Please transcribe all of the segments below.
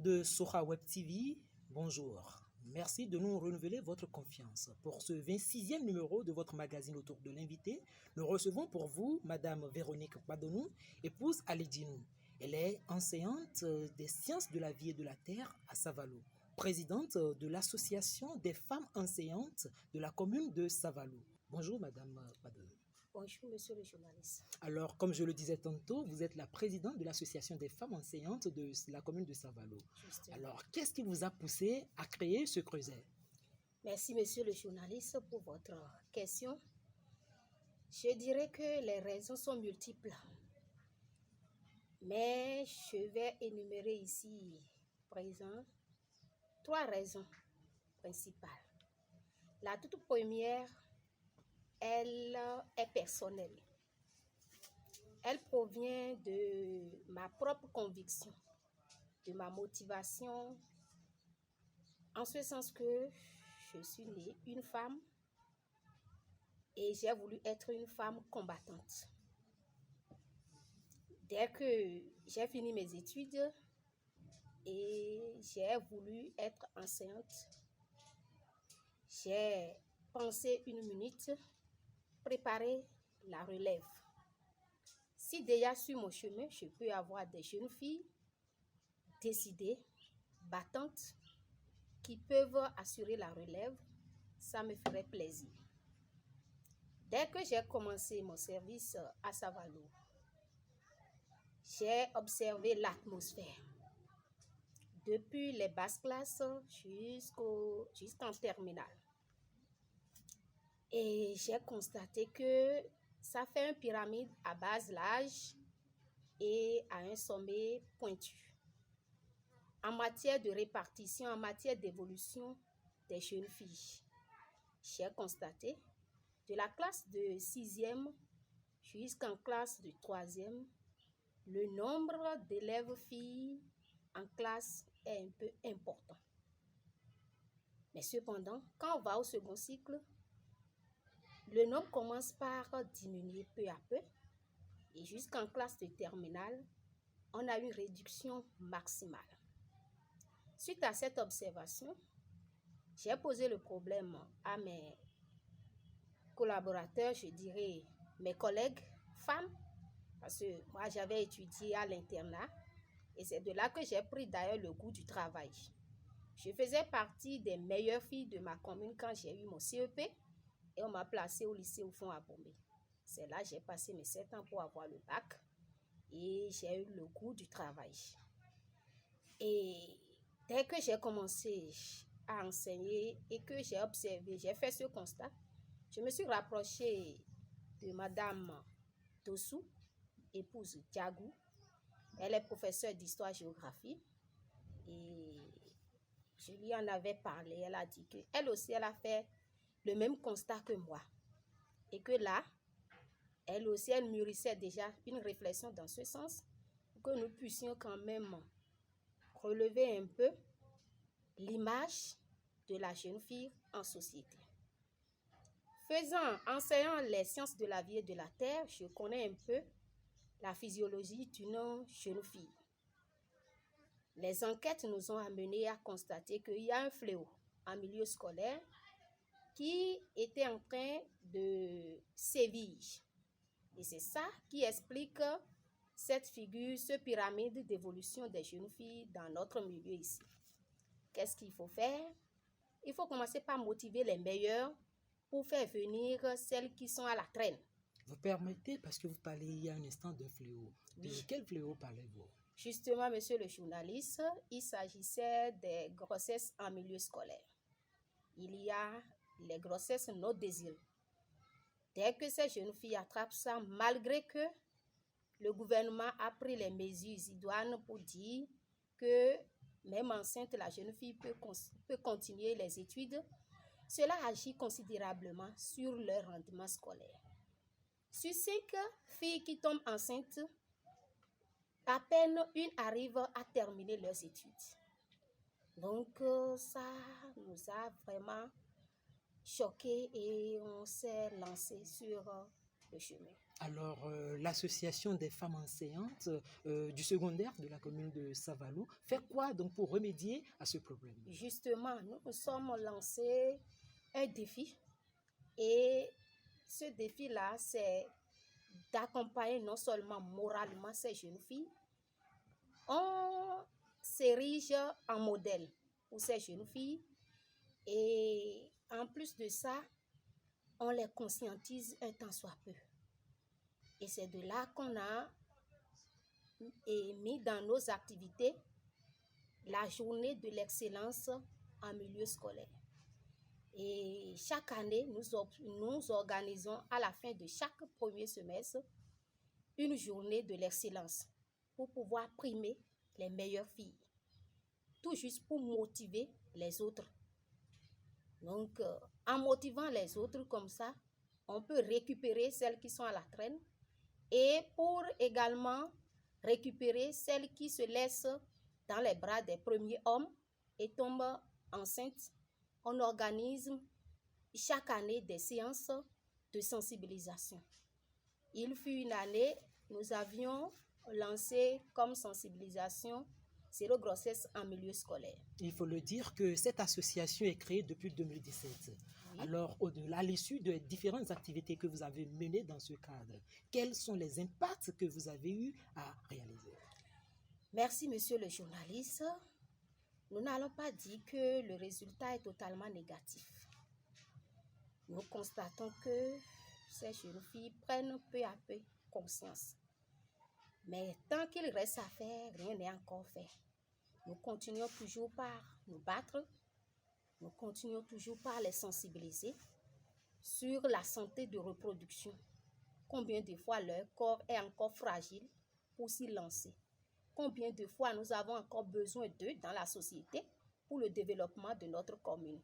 de Sora Web TV, bonjour. Merci de nous renouveler votre confiance. Pour ce 26e numéro de votre magazine Autour de l'invité, nous recevons pour vous Madame Véronique Badonou, épouse Alédinou. Elle est enseignante des sciences de la vie et de la terre à Savalou, présidente de l'association des femmes enseignantes de la commune de Savalou. Bonjour Madame Badonou. Bonjour, monsieur le journaliste. Alors, comme je le disais tantôt, vous êtes la présidente de l'association des femmes enseignantes de la commune de Savalou. Justement. Alors, qu'est-ce qui vous a poussé à créer ce creuset? Merci, monsieur le journaliste, pour votre question. Je dirais que les raisons sont multiples. Mais je vais énumérer ici, présent, 3 raisons principales. La toute première, elle est personnelle. Elle provient de ma propre conviction, de ma motivation, en ce sens que je suis née une femme et j'ai voulu être une femme combattante. Dès que j'ai fini mes études et j'ai voulu être enseignante, j'ai pensé une minute, préparer la relève. Si déjà sur mon chemin, je peux avoir des jeunes filles décidées, battantes, qui peuvent assurer la relève, ça me ferait plaisir. Dès que j'ai commencé mon service à Savalou, j'ai observé l'atmosphère. Depuis les basses classes jusqu'en terminale. Et j'ai constaté que ça fait une pyramide à bas l'âge et à un sommet pointu. En matière de répartition, en matière d'évolution des jeunes filles, j'ai constaté de la classe de 6e jusqu'en classe de 3e, le nombre d'élèves filles en classe est un peu important. Mais cependant, quand on va au second cycle, le nombre commence par diminuer peu à peu et jusqu'en classe de terminale, on a une réduction maximale. Suite à cette observation, j'ai posé le problème à mes collaborateurs, je dirais mes collègues femmes, parce que moi j'avais étudié à l'internat et c'est de là que j'ai pris d'ailleurs le goût du travail. Je faisais partie des meilleures filles de ma commune quand j'ai eu mon CEP et on m'a placée au lycée au fond à Bombay. C'est là que j'ai passé mes 7 ans pour avoir le bac et j'ai eu le goût du travail. Et dès que j'ai commencé à enseigner et que j'ai observé, j'ai fait ce constat, je me suis rapprochée de Madame Dossou, épouse Diagou. Elle est professeure d'histoire-géographie et je lui en avais parlé. Elle a dit qu'elle aussi, elle a fait le même constat que moi. Et que là, elle aussi, elle mûrissait déjà une réflexion dans ce sens pour que nous puissions quand même relever un peu l'image de la jeune fille en société. Enseignant les sciences de la vie et de la terre, je connais un peu la physiologie d'une jeune fille. Les enquêtes nous ont amenés à constater qu'il y a un fléau en milieu scolaire qui était en train de sévir. Et c'est ça qui explique cette figure, cette pyramide d'évolution des jeunes filles dans notre milieu ici. Qu'est-ce qu'il faut faire? Il faut commencer par motiver les meilleurs pour faire venir celles qui sont à la traîne. Vous permettez, parce que vous parlez il y a un instant d'un fléau. De quel fléau parlez-vous? Justement, monsieur le journaliste, il s'agissait des grossesses en milieu scolaire. Il y a les grossesses non désirées. Dès que ces jeunes filles attrapent ça, malgré que le gouvernement a pris les mesures idoines pour dire que même enceinte, la jeune fille peut continuer les études, cela agit considérablement sur leur rendement scolaire. Sur 5 filles qui tombent enceintes, à peine une arrive à terminer leurs études. Donc, ça nous a vraiment choqués et on s'est lancé sur le chemin. Alors, l'association des femmes enseignantes du secondaire de la commune de Savalou fait quoi donc pour remédier à ce problème? Justement, nous nous sommes lancés un défi et ce défi-là, c'est d'accompagner non seulement moralement ces jeunes filles, on s'érige en modèle pour ces jeunes filles et en plus de ça, on les conscientise un tant soit peu. Et c'est de là qu'on a mis dans nos activités la journée de l'excellence en milieu scolaire. Et chaque année, nous organisons à la fin de chaque premier semestre une journée de l'excellence pour pouvoir primer les meilleures filles, tout juste pour motiver les autres. Donc, en motivant les autres comme ça, on peut récupérer celles qui sont à la traîne et pour également récupérer celles qui se laissent dans les bras des premiers hommes et tombent enceintes. On organise chaque année des séances de sensibilisation. Il fut une année, nous avions lancé comme sensibilisation zéro grossesse en milieu scolaire. Il faut le dire que cette association est créée depuis 2017. Oui. Alors, au-delà, à l'issue des différentes activités que vous avez menées dans ce cadre, quels sont les impacts que vous avez eu à réaliser? Merci, monsieur le journaliste. Nous n'allons pas dire que le résultat est totalement négatif. Nous constatons que ces jeunes filles prennent peu à peu conscience. Mais tant qu'il reste à faire, rien n'est encore fait. Nous continuons toujours par nous battre, nous continuons toujours par les sensibiliser sur la santé de reproduction. Combien de fois leur corps est encore fragile pour s'y lancer? Combien de fois nous avons encore besoin d'eux dans la société pour le développement de notre commune?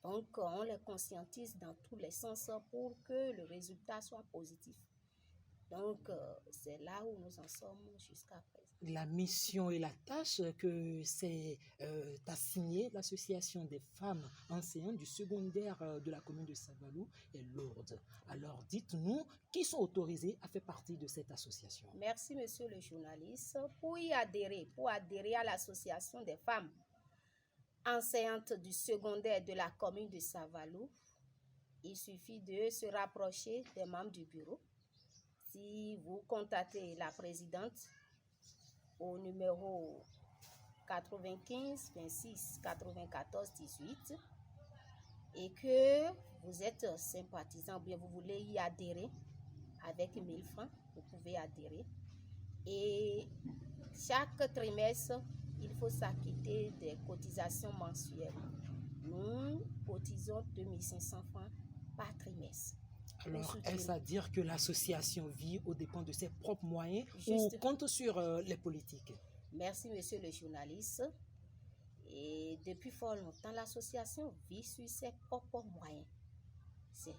Donc, on les conscientise dans tous les sens pour que le résultat soit positif. Donc, c'est là où nous en sommes jusqu'à présent. La mission et la tâche que s'est assignée l'association des femmes enseignantes du secondaire de la commune de Savalou est lourde. Alors, dites-nous, qui sont autorisés à faire partie de cette association? Merci, monsieur le journaliste. Pour adhérer à l'association des femmes enseignantes du secondaire de la commune de Savalou, il suffit de se rapprocher des membres du bureau. Si vous contactez la présidente au numéro 95 26 94 18 et que vous êtes sympathisant ou bien vous voulez y adhérer avec 1000 francs, vous pouvez adhérer. Et chaque trimestre, il faut s'acquitter des cotisations mensuelles. Nous cotisons 2500 francs par trimestre. Alors, est-ce à dire que l'association vit aux dépens de ses propres moyens ou compte sur les politiques? Merci, monsieur le journaliste. Et depuis fort longtemps, l'association vit sur ses propres moyens. C'est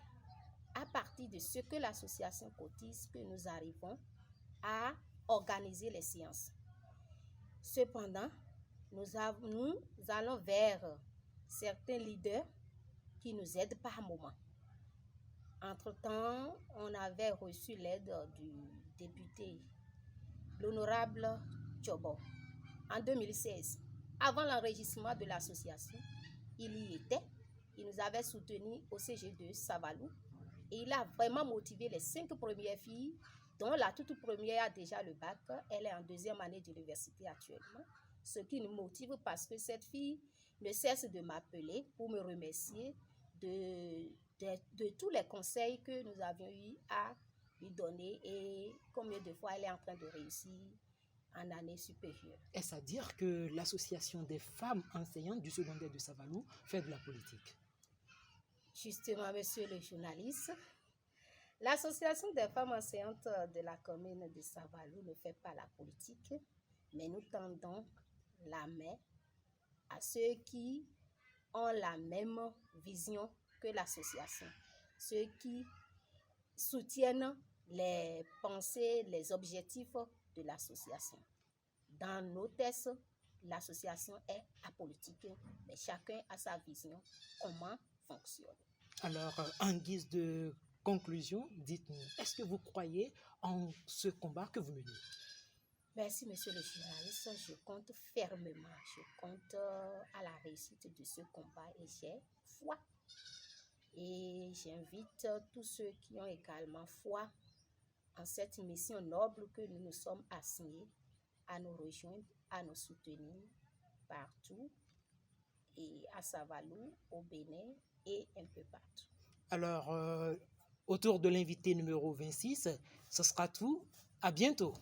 à partir de ce que l'association cotise que nous arrivons à organiser les séances. Cependant, nous allons vers certains leaders qui nous aident par moment. Entre-temps, on avait reçu l'aide du député, l'honorable Tchobo, en 2016. Avant l'enregistrement de l'association, il y était. Il nous avait soutenus au CG2 Savalou et il a vraiment motivé les 5 premières filles, dont la toute première a déjà le bac. Elle est en 2e année d'université actuellement. Ce qui nous motive parce que cette fille ne cesse de m'appeler pour me remercier de tous les conseils que nous avions eu à lui donner et combien de fois elle est en train de réussir en année supérieure. Est-ce à dire que l'association des femmes enseignantes du secondaire de Savalou fait de la politique? Justement, monsieur le journaliste, l'association des femmes enseignantes de la commune de Savalou ne fait pas la politique, mais nous tendons la main à ceux qui ont la même vision que l'association, ceux qui soutiennent les pensées, les objectifs de l'association. Dans nos tests, l'association est apolitique, mais chacun a sa vision, comment fonctionne. Alors, en guise de conclusion, dites-nous, est-ce que vous croyez en ce combat que vous menez? Merci, monsieur le journaliste. Je compte fermement, je compte à la réussite de ce combat et j'ai foi. Et j'invite tous ceux qui ont également foi en cette mission noble que nous nous sommes assignés à nous rejoindre, à nous soutenir partout, et à Savalou, au Bénin et un peu partout. Alors, autour de l'invité numéro 26, ce sera tout. À bientôt.